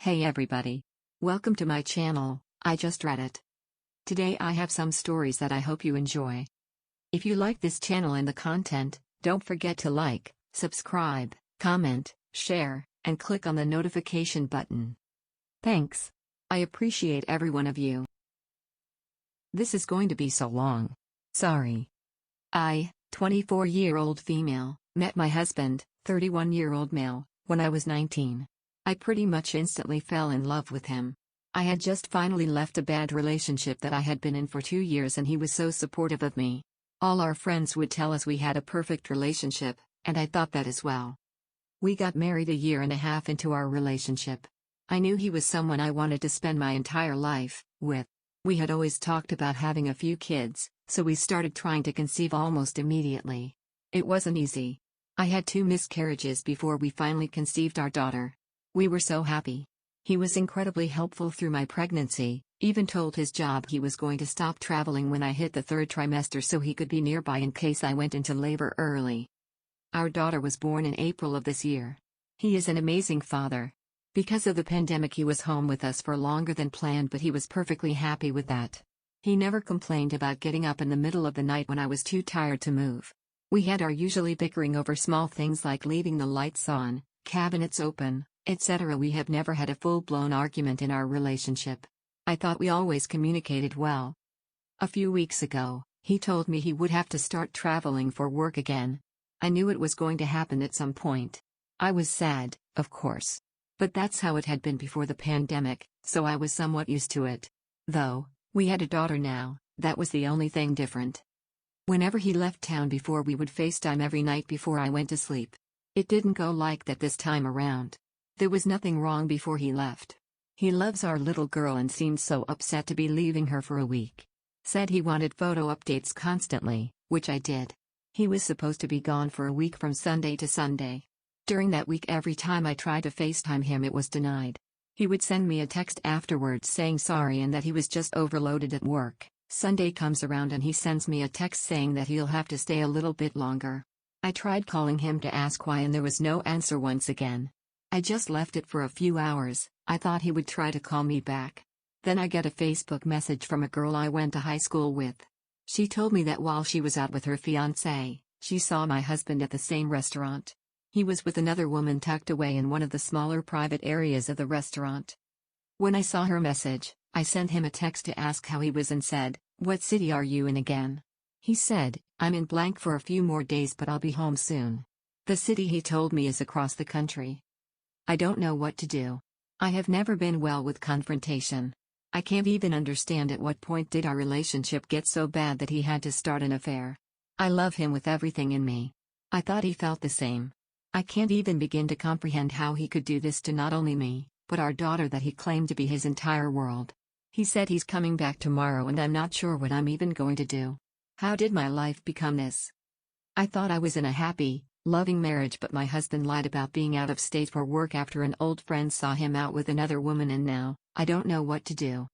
Hey everybody. Welcome to my channel, I Just Read It. Today I have some stories that I hope you enjoy. If you like this channel and the content, don't forget to like, subscribe, comment, share, and click on the notification button. Thanks. I appreciate every one of you. This is going to be so long. Sorry. I, 24-year-old female, met my husband, 31-year-old male, when I was 19. I pretty much instantly fell in love with him. I had just finally left a bad relationship that I had been in for 2 years and he was so supportive of me. All our friends would tell us we had a perfect relationship, and I thought that as well. We got married a year and a half into our relationship. I knew he was someone I wanted to spend my entire life with. We had always talked about having a few kids, so we started trying to conceive almost immediately. It wasn't easy. I had 2 miscarriages before we finally conceived our daughter. We were so happy. He was incredibly helpful through my pregnancy, even told his job he was going to stop traveling when I hit the 3rd trimester so he could be nearby in case I went into labor early. Our daughter was born in April of this year. He is an amazing father. Because of the pandemic he was home with us for longer than planned, but he was perfectly happy with that. He never complained about getting up in the middle of the night when I was too tired to move. We had our usually bickering over small things like leaving the lights on, cabinets open, etc. We have never had a full-blown argument in our relationship. I thought we always communicated well. A few weeks ago, he told me he would have to start traveling for work again. I knew it was going to happen at some point. I was sad, of course. But that's how it had been before the pandemic, so I was somewhat used to it. Though, we had a daughter now, that was the only thing different. Whenever he left town before, we would FaceTime every night before I went to sleep. It didn't go like that this time around. There was nothing wrong before he left. He loves our little girl and seemed so upset to be leaving her for a week. Said he wanted photo updates constantly, which I did. He was supposed to be gone for a week from Sunday to Sunday. During that week, every time I tried to FaceTime him, it was denied. He would send me a text afterwards saying sorry and that he was just overloaded at work. Sunday comes around and he sends me a text saying that he'll have to stay a little bit longer. I tried calling him to ask why and there was no answer once again. I just left it for a few hours. I thought he would try to call me back. Then I get a Facebook message from a girl I went to high school with. She told me that while she was out with her fiancé, she saw my husband at the same restaurant. He was with another woman tucked away in one of the smaller private areas of the restaurant. When I saw her message, I sent him a text to ask how he was and said, "What city are you in again?" He said, "I'm in blank for a few more days but I'll be home soon." The city he told me is across the country. I don't know what to do. I have never been well with confrontation. I can't even understand at what point did our relationship get so bad that he had to start an affair. I love him with everything in me. I thought he felt the same. I can't even begin to comprehend how he could do this to not only me, but our daughter that he claimed to be his entire world. He said he's coming back tomorrow and I'm not sure what I'm even going to do. How did my life become this? I thought I was in a happy, loving marriage, but my husband lied about being out of state for work after an old friend saw him out with another woman, and now, I don't know what to do.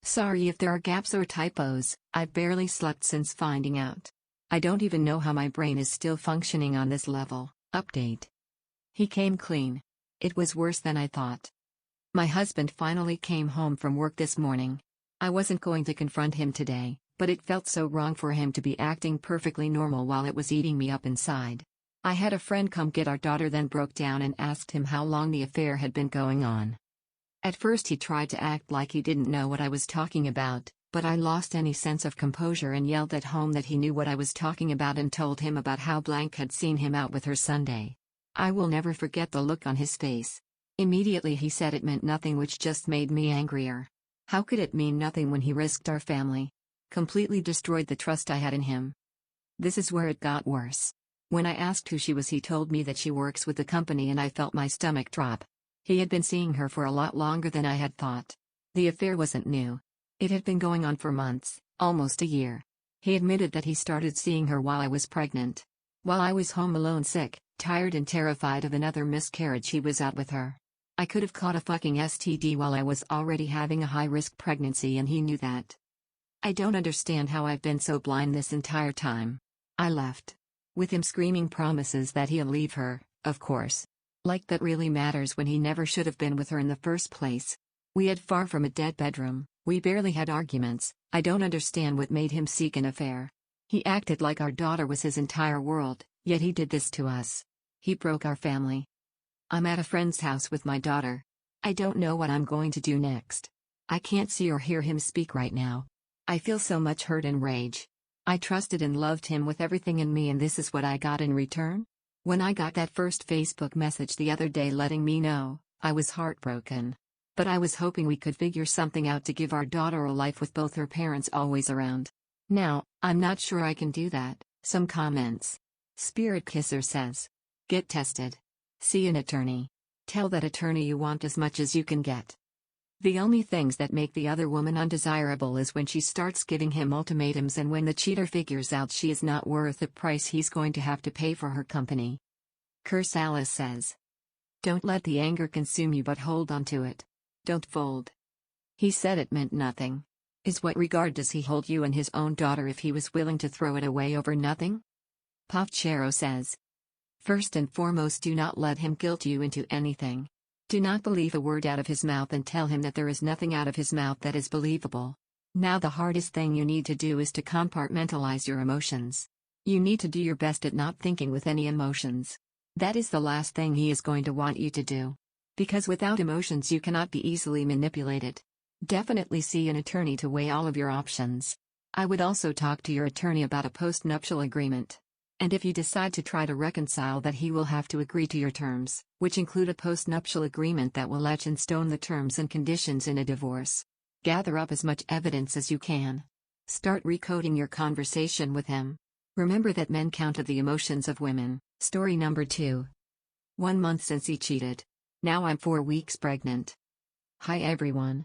Sorry if there are gaps or typos, I've barely slept since finding out. I don't even know how my brain is still functioning on this level. Update. He came clean. It was worse than I thought. My husband finally came home from work this morning. I wasn't going to confront him today, but it felt so wrong for him to be acting perfectly normal while it was eating me up inside. I had a friend come get our daughter, then broke down and asked him how long the affair had been going on. At first he tried to act like he didn't know what I was talking about, but I lost any sense of composure and yelled at home that he knew what I was talking about and told him about how blank had seen him out with her Sunday. I will never forget the look on his face. Immediately he said it meant nothing, which just made me angrier. How could it mean nothing when he risked our family? Completely destroyed the trust I had in him. This is where it got worse. When I asked who she was, he told me that she works with the company, and I felt my stomach drop. He had been seeing her for a lot longer than I had thought. The affair wasn't new. It had been going on for months, almost a year. He admitted that he started seeing her while I was pregnant. While I was home alone, sick, tired and terrified of another miscarriage, he was out with her. I could have caught a fucking STD while I was already having a high-risk pregnancy, and he knew that. I don't understand how I've been so blind this entire time. I left. With him screaming promises that he'll leave her, of course. Like that really matters when he never should have been with her in the first place. We had far from a dead bedroom, we barely had arguments. I don't understand what made him seek an affair. He acted like our daughter was his entire world, yet he did this to us. He broke our family. I'm at a friend's house with my daughter. I don't know what I'm going to do next. I can't see or hear him speak right now. I feel so much hurt and rage. I trusted and loved him with everything in me, and this is what I got in return? When I got that first Facebook message the other day letting me know, I was heartbroken. But I was hoping we could figure something out to give our daughter a life with both her parents always around. Now, I'm not sure I can do that. Some comments. Spirit Kisser says, get tested. See an attorney. Tell that attorney you want as much as you can get. The only things that make the other woman undesirable is when she starts giving him ultimatums and when the cheater figures out she is not worth the price he's going to have to pay for her company. Curse Alice says, don't let the anger consume you, but hold on to it. Don't fold. He said it meant nothing. Is what regard does he hold you and his own daughter if he was willing to throw it away over nothing? Pavchero says, first and foremost, do not let him guilt you into anything. Do not believe a word out of his mouth and tell him that there is nothing out of his mouth that is believable. Now the hardest thing you need to do is to compartmentalize your emotions. You need to do your best at not thinking with any emotions. That is the last thing he is going to want you to do. Because without emotions you cannot be easily manipulated. Definitely see an attorney to weigh all of your options. I would also talk to your attorney about a post-nuptial agreement. And if you decide to try to reconcile that, he will have to agree to your terms, which include a post-nuptial agreement that will etch in stone the terms and conditions in a divorce. Gather up as much evidence as you can. Start recoding your conversation with him. Remember that men counter the emotions of women. Story number 2. 1 month since he cheated. Now I'm 4 weeks pregnant. Hi everyone.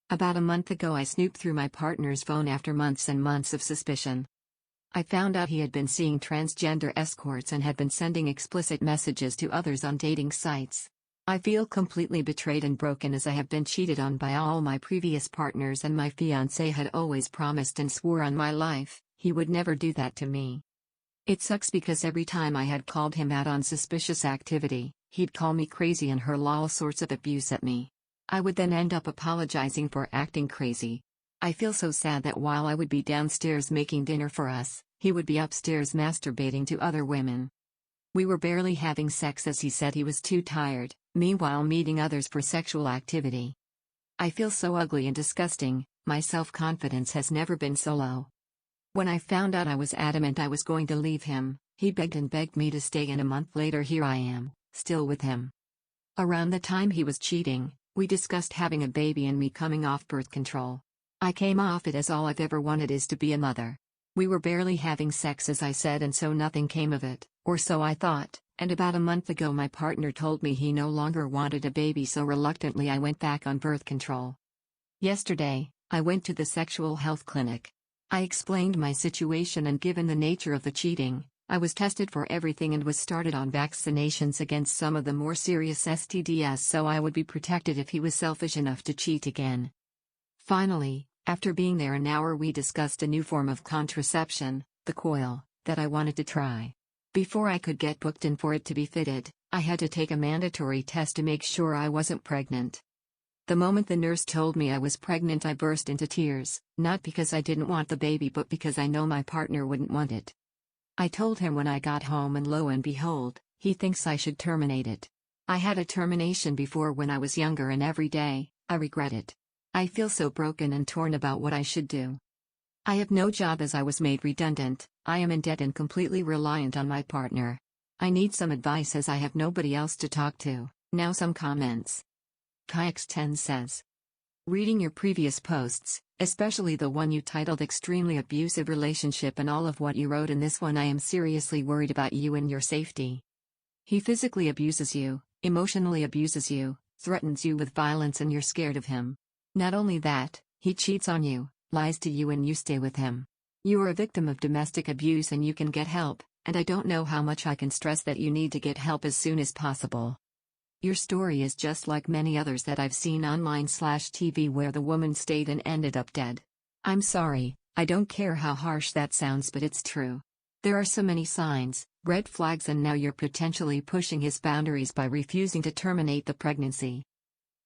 About a month ago I snooped through my partner's phone after months and months of suspicion. I found out he had been seeing transgender escorts and had been sending explicit messages to others on dating sites. I feel completely betrayed and broken as I have been cheated on by all my previous partners, and my fiancé had always promised and swore on my life he would never do that to me. It sucks because every time I had called him out on suspicious activity, he'd call me crazy and hurl all sorts of abuse at me. I would then end up apologizing for acting crazy. I feel so sad that while I would be downstairs making dinner for us, he would be upstairs masturbating to other women. We were barely having sex as he said he was too tired, meanwhile meeting others for sexual activity. I feel so ugly and disgusting. My self-confidence has never been so low. When I found out, I was adamant I was going to leave him. He begged and begged me to stay, and a month later here I am, still with him. Around the time he was cheating, we discussed having a baby and me coming off birth control. I came off it as all I've ever wanted is to be a mother. We were barely having sex as I said, and so nothing came of it, or so I thought, and about a month ago my partner told me he no longer wanted a baby, so reluctantly I went back on birth control. Yesterday, I went to the sexual health clinic. I explained my situation, and given the nature of the cheating, I was tested for everything and was started on vaccinations against some of the more serious STDs so I would be protected if he was selfish enough to cheat again. Finally, after being there an hour, we discussed a new form of contraception, the coil, that I wanted to try. Before I could get booked in for it to be fitted, I had to take a mandatory test to make sure I wasn't pregnant. The moment the nurse told me I was pregnant, I burst into tears, not because I didn't want the baby but because I know my partner wouldn't want it. I told him when I got home, and lo and behold, he thinks I should terminate it. I had a termination before when I was younger, and every day, I regret it. I feel so broken and torn about what I should do. I have no job as I was made redundant, I am in debt and completely reliant on my partner. I need some advice as I have nobody else to talk to. Now some comments. Kayx10 says, reading your previous posts, especially the one you titled Extremely Abusive Relationship, and all of what you wrote in this one, I am seriously worried about you and your safety. He physically abuses you, emotionally abuses you, threatens you with violence, and you're scared of him. Not only that, he cheats on you, lies to you, and you stay with him. You are a victim of domestic abuse and you can get help, and I don't know how much I can stress that you need to get help as soon as possible. Your story is just like many others that I've seen online/TV where the woman stayed and ended up dead. I'm sorry, I don't care how harsh that sounds, but it's true. There are so many signs, red flags, and now you're potentially pushing his boundaries by refusing to terminate the pregnancy.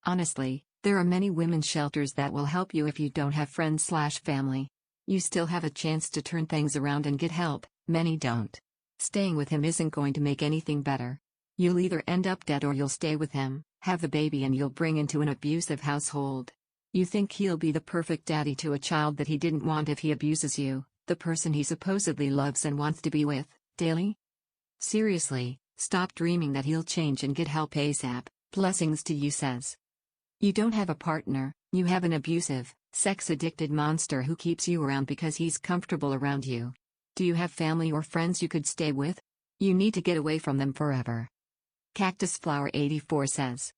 Honestly, there are many women's shelters that will help you if you don't have friends/family. You still have a chance to turn things around and get help, many don't. Staying with him isn't going to make anything better. You'll either end up dead or you'll stay with him, have the baby, and you'll bring into an abusive household. You think he'll be the perfect daddy to a child that he didn't want if he abuses you, the person he supposedly loves and wants to be with, daily? Seriously, stop dreaming that he'll change and get help ASAP. Blessings to you, says. You don't have a partner, you have an abusive, sex-addicted monster who keeps you around because he's comfortable around you. Do you have family or friends you could stay with? You need to get away from them forever. Cactus Flower 84 says.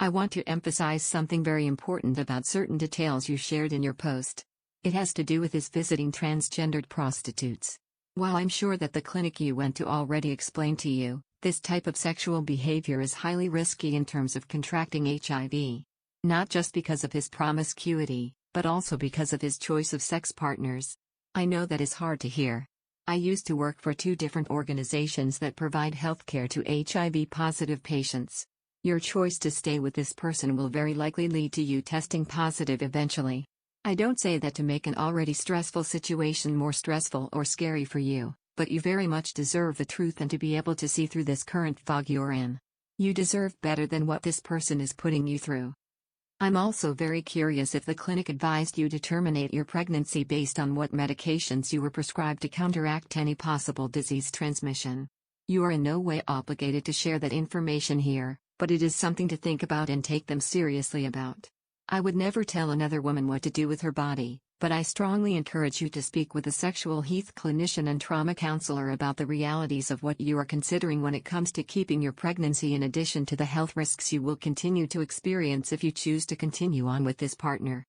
I want to emphasize something very important about certain details you shared in your post. It has to do with his visiting transgendered prostitutes. While I'm sure that the clinic you went to already explained to you, this type of sexual behavior is highly risky in terms of contracting HIV. Not just because of his promiscuity, but also because of his choice of sex partners. I know that is hard to hear. I used to work for 2 different organizations that provide healthcare to HIV-positive patients. Your choice to stay with this person will very likely lead to you testing positive eventually. I don't say that to make an already stressful situation more stressful or scary for you, but you very much deserve the truth and to be able to see through this current fog you're in. You deserve better than what this person is putting you through. I'm also very curious if the clinic advised you to terminate your pregnancy based on what medications you were prescribed to counteract any possible disease transmission. You are in no way obligated to share that information here, but it is something to think about and take them seriously about. I would never tell another woman what to do with her body, but I strongly encourage you to speak with a sexual health clinician and trauma counselor about the realities of what you are considering when it comes to keeping your pregnancy, in addition to the health risks you will continue to experience if you choose to continue on with this partner.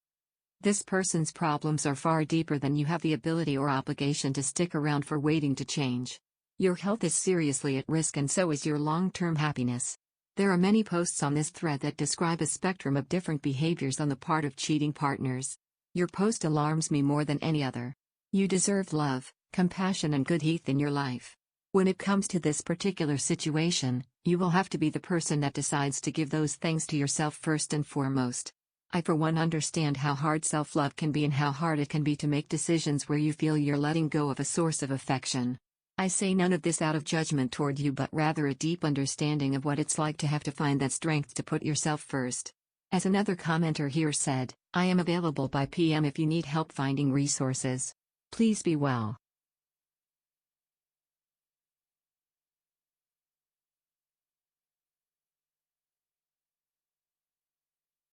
This person's problems are far deeper than you have the ability or obligation to stick around for waiting to change. Your health is seriously at risk, and so is your long-term happiness. There are many posts on this thread that describe a spectrum of different behaviors on the part of cheating partners. Your post alarms me more than any other. You deserve love, compassion, and good health in your life. When it comes to this particular situation, you will have to be the person that decides to give those things to yourself first and foremost. I for one understand how hard self-love can be and how hard it can be to make decisions where you feel you're letting go of a source of affection. I say none of this out of judgment toward you, but rather a deep understanding of what it's like to have to find that strength to put yourself first. As another commenter here said, I am available by PM if you need help finding resources. Please be well.